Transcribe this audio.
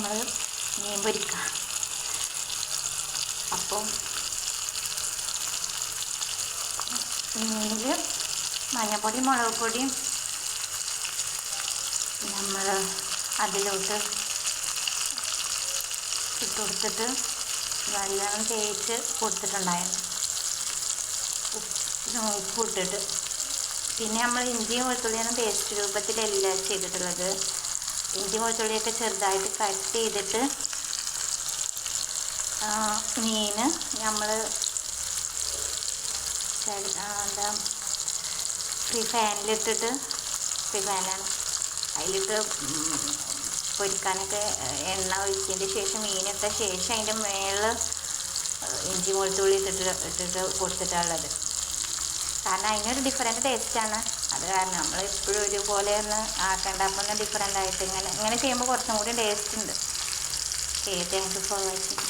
നമ്മൾ മീൻ പൊരിക്കുക. അപ്പം മീനിൽ മഞ്ഞൾപ്പൊടി മുളക് പൊടിയും നമ്മൾ അതിലോട്ട് ഇട്ട് കൊടുത്തിട്ട് നല്ലോണം തേച്ച് കൊടുത്തിട്ടുണ്ടായിരുന്നു, ഉപ്പ് ഇട്ടിട്ട്. പിന്നെ നമ്മൾ ഇഞ്ചിയും വെളുത്തുള്ളിയാണ് പേസ്റ്റ് രൂപത്തിലല്ല ചെയ്തിട്ടുള്ളത്. ഇഞ്ചി വെളുത്തുള്ളിയൊക്കെ ചെറുതായിട്ട് കട്ട് ചെയ്തിട്ട് മീൻ നമ്മൾ എന്താ ഫ്രീ ഫാനിലിട്ടിട്ട്, ഫ്രീ ഫാനാണ്, അതിലിട്ട് പൊരിക്കാനൊക്കെ എണ്ണ ഒഴിച്ചതിൻ്റെ ശേഷം മീനിട്ട ശേഷം അതിൻ്റെ മേളിൽ ഇഞ്ചി വെളുത്തുള്ളി ഇട്ടിട്ട് കൊടുത്തിട്ടുള്ളത്. കാരണം അതിനൊരു ഡിഫറെൻറ്റ് ടേസ്റ്റാണ്. അത് കാരണം നമ്മൾ എപ്പോഴും ഒരുപോലെ ഒന്ന് ആക്കേണ്ട, അപ്പോൾ ഒന്ന് ഡിഫറെൻ്റ് ആയിട്ട് ഇങ്ങനെ ചെയ്യുമ്പോൾ കുറച്ചും കൂടി ടേസ്റ്റ് ഉണ്ട്. Okay, thank you for watching.